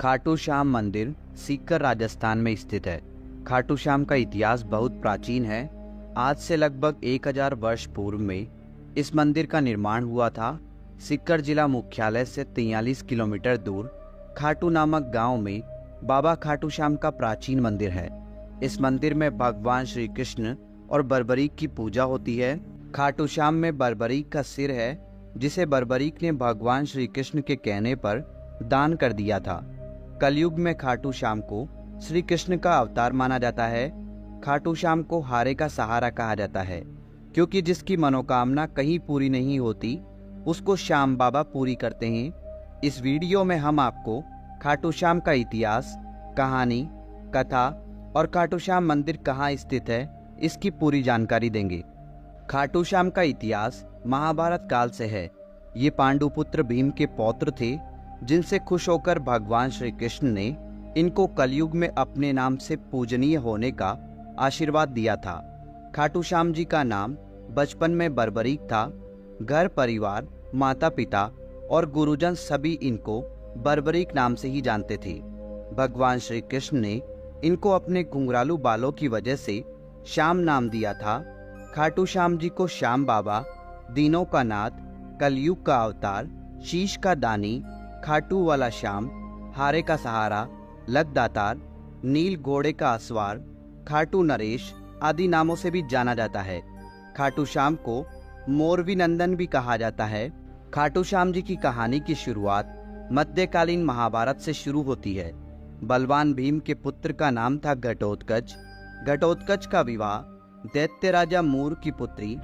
खाटू श्याम मंदिर सीकर राजस्थान में स्थित है। खाटू श्याम का इतिहास बहुत प्राचीन है। आज से लगभग 1000 वर्ष पूर्व में इस मंदिर का निर्माण हुआ था। सीकर जिला मुख्यालय से 43 किलोमीटर दूर खाटू नामक गांव में बाबा खाटू श्याम का प्राचीन मंदिर है। इस मंदिर में भगवान श्री कृष्ण और बर्बरीक की पूजा होती है। खाटू श्याम में बर्बरीक का सिर है, जिसे बर्बरीक ने भगवान श्री कृष्ण के कहने पर दान कर दिया था। कलयुग में खाटू श्याम को श्री कृष्ण का अवतार माना जाता है। खाटू श्याम को हारे का सहारा कहा जाता है, क्योंकि जिसकी मनोकामना कहीं पूरी नहीं होती उसको श्याम बाबा पूरी करते हैं। इस वीडियो में हम आपको खाटू श्याम का इतिहास, कहानी, कथा और खाटू श्याम मंदिर कहाँ स्थित है इसकी पूरी जानकारी देंगे। खाटू श्याम का इतिहास महाभारत काल से है। ये पांडुपुत्र भीम के पौत्र थे, जिनसे खुश होकर भगवान श्री कृष्ण ने इनको कलयुग में अपने नाम से पूजनीय होने का आशीर्वाद दिया था। खाटू श्याम जी का नाम बचपन में बर्बरीक था। घर परिवार, माता पिता और गुरुजन सभी इनको बर्बरीक नाम से ही जानते थे। भगवान श्री कृष्ण ने इनको अपने घुंघरालू बालों की वजह से श्याम नाम दिया था। खाटू श्याम जी को श्याम बाबा, दीनों का नाथ, कलयुग का अवतार, शीश का दानी, खाटू वाला श्याम, हारे का सहारा, लकदातार, नील घोड़े का असवार, खाटू नरेश आदि नामों से भी जाना जाता है। खाटू श्याम को मोरवी नंदन भी कहा जाता है। खाटू श्याम जी की कहानी की शुरुआत मध्यकालीन महाभारत से शुरू होती है। बलवान भीम के पुत्र का नाम था घटोत्कच। घटोत्कच का विवाह दैत्य राजा मूर की पुत्री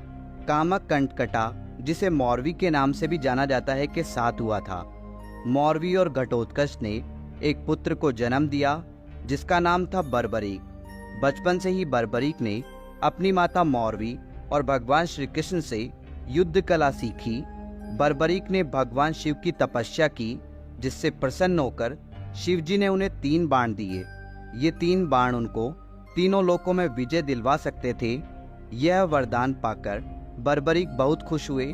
कामक कंटकटा, जिसे मौरवी के नाम से भी जाना जाता है, के साथ हुआ था। मौरवी और घटोत्कच ने एक पुत्र को जन्म दिया, जिसका नाम था बर्बरीक। बचपन से ही बर्बरीक ने अपनी माता मौरवी और भगवान श्री कृष्ण से युद्ध कला सीखी। बर्बरीक ने भगवान शिव की तपस्या की, जिससे प्रसन्न होकर शिव जी ने उन्हें 3 बाण दिए। ये 3 बाण उनको तीनों लोकों में विजय दिलवा सकते थे। यह वरदान पाकर बर्बरीक बहुत खुश हुए।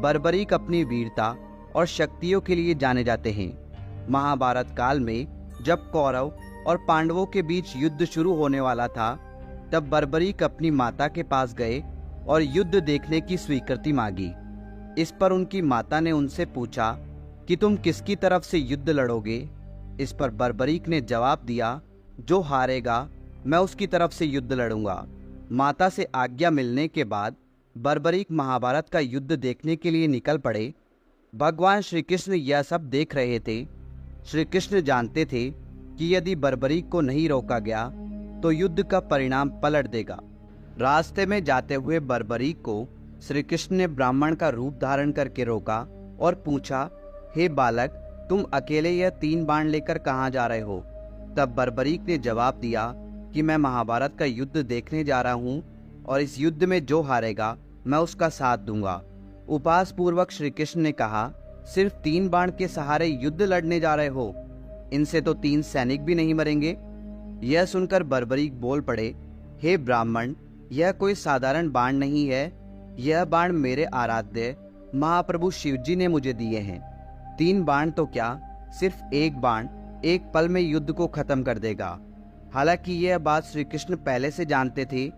बर्बरीक अपनी वीरता और शक्तियों के लिए जाने जाते हैं। महाभारत काल में जब कौरव और पांडवों के बीच युद्ध शुरू होने वाला था, तब बर्बरीक अपनी माता के पास गए और युद्ध देखने की स्वीकृति मांगी। इस पर उनकी माता ने उनसे पूछा कि तुम किसकी तरफ से युद्ध लड़ोगे। इस पर बर्बरीक ने जवाब दिया, जो हारेगा मैं उसकी तरफ से युद्ध लड़ूंगा। माता से आज्ञा मिलने के बाद बर्बरीक महाभारत का युद्ध देखने के लिए निकल पड़े। भगवान श्री कृष्ण यह सब देख रहे थे। श्री कृष्ण जानते थे कि यदि बर्बरीक को नहीं रोका गया तो युद्ध का परिणाम पलट देगा। रास्ते में जाते हुए बर्बरीक को श्री कृष्ण ने ब्राह्मण का रूप धारण करके रोका और पूछा, हे बालक, तुम अकेले यह 3 बाण लेकर कहाँ जा रहे हो? तब बर्बरीक ने जवाब दिया कि मैं महाभारत का युद्ध देखने जा रहा हूँ और इस युद्ध में जो हारेगा मैं उसका साथ दूंगा। उपहास पूर्वक श्री कृष्ण ने कहा, सिर्फ 3 बाण के सहारे युद्ध लड़ने जा रहे हो? इनसे तो 3 सैनिक भी नहीं मरेंगे। यह सुनकर बर्बरीक बोल पड़े, हे ब्राह्मण, यह कोई साधारण बाण नहीं है। यह बाण मेरे आराध्य महाप्रभु शिवजी ने मुझे दिए हैं। 3 बाण तो क्या, सिर्फ एक बाण एक पल में युद्ध को खत्म कर देगा। हालांकि यह बात श्री कृष्ण पहले से जानते थे।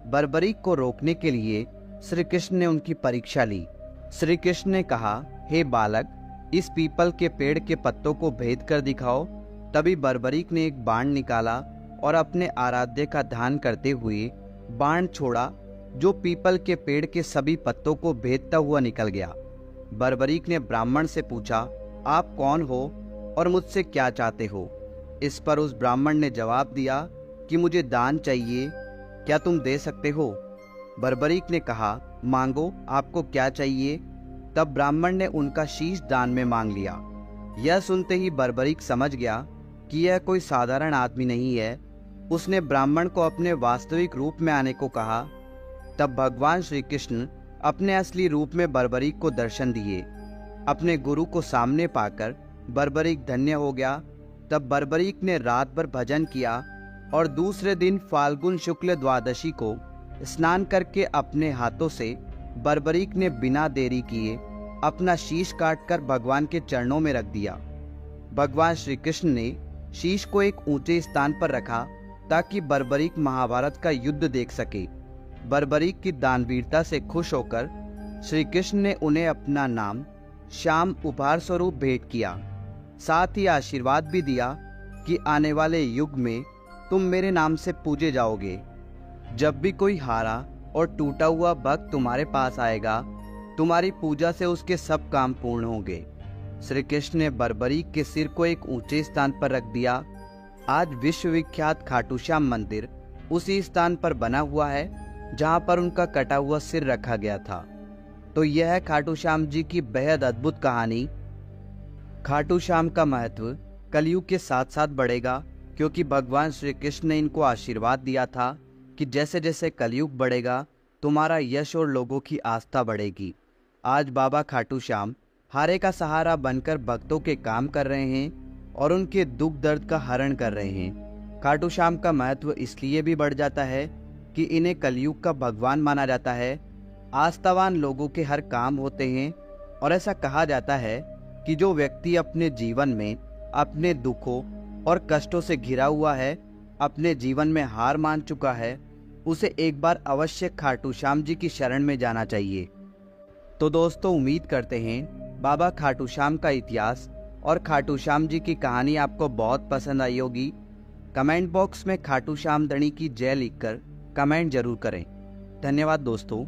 बर्बरीक को रोकने के लिए श्री कृष्ण ने उनकी परीक्षा ली। श्री कृष्ण ने कहा, हे बालक, इस पीपल के पेड़ के पत्तों को भेद कर दिखाओ। तभी बर्बरीक ने एक बाण निकाला और अपने आराध्य का ध्यान करते हुए बाण छोड़ा, जो पीपल के पेड़ के सभी पत्तों को भेदता हुआ निकल गया। बर्बरीक ने ब्राह्मण से पूछा, आप कौन हो और मुझसे क्या चाहते हो? इस पर उस ब्राह्मण ने जवाब दिया कि मुझे दान चाहिए, क्या तुम दे सकते हो? बर्बरीक ने कहा, मांगो, आपको क्या चाहिए? तब ब्राह्मण ने उनका शीश दान में मांग लिया। यह सुनते ही बर्बरीक समझ गया कि यह कोई साधारण आदमी नहीं है। उसने ब्राह्मण को अपने वास्तविक रूप में आने को कहा। तब भगवान श्री कृष्ण अपने असली रूप में बर्बरीक को दर्शन दिए। अपने गुरु को सामने पाकर बर्बरीक धन्य हो गया। तब बर्बरीक ने रात भर भजन किया और दूसरे दिन फाल्गुन शुक्ल द्वादशी को स्नान करके अपने हाथों से बर्बरीक ने बिना देरी किए अपना शीश काटकर भगवान के चरणों में रख दिया। भगवान श्री कृष्ण ने शीश को एक ऊंचे स्थान पर रखा ताकि बर्बरीक महाभारत का युद्ध देख सके। बर्बरीक की दानवीरता से खुश होकर श्री कृष्ण ने उन्हें अपना नाम श्याम उपहार स्वरूप भेंट किया। साथ ही आशीर्वाद भी दिया कि आने वाले युग में तुम मेरे नाम से पूजे जाओगे। जब भी कोई हारा और टूटा हुआ भक्त तुम्हारे पास आएगा, तुम्हारी पूजा से उसके सब काम पूर्ण होंगे। श्री कृष्ण ने बर्बरीक के सिर को एक ऊंचे स्थान पर रख दिया। आज विश्वविख्यात खाटू श्याम मंदिर उसी स्थान पर बना हुआ है जहां पर उनका कटा हुआ सिर रखा गया था। तो यह है खाटू श्याम जी की बेहद अद्भुत कहानी। खाटू श्याम का महत्व कलयुग के साथ साथ बढ़ेगा, क्योंकि भगवान श्री कृष्ण ने इनको आशीर्वाद दिया था कि जैसे जैसे कलयुग बढ़ेगा तुम्हारा यश और लोगों की आस्था बढ़ेगी। आज बाबा खाटू श्याम हारे का सहारा बनकर भक्तों के काम कर रहे हैं और उनके दुख दर्द का हरण कर रहे हैं। खाटू श्याम का महत्व इसलिए भी बढ़ जाता है कि इन्हें कलयुग का भगवान माना जाता है। आस्थावान लोगों के हर काम होते हैं और ऐसा कहा जाता है कि जो व्यक्ति अपने जीवन में अपने दुखों और कष्टों से घिरा हुआ है, अपने जीवन में हार मान चुका है, उसे एक बार अवश्य खाटू श्याम जी की शरण में जाना चाहिए। तो दोस्तों, उम्मीद करते हैं बाबा खाटू श्याम का इतिहास और खाटू श्याम जी की कहानी आपको बहुत पसंद आई होगी। कमेंट बॉक्स में खाटू श्याम धणी की जय लिखकर कमेंट जरूर करें। धन्यवाद दोस्तों।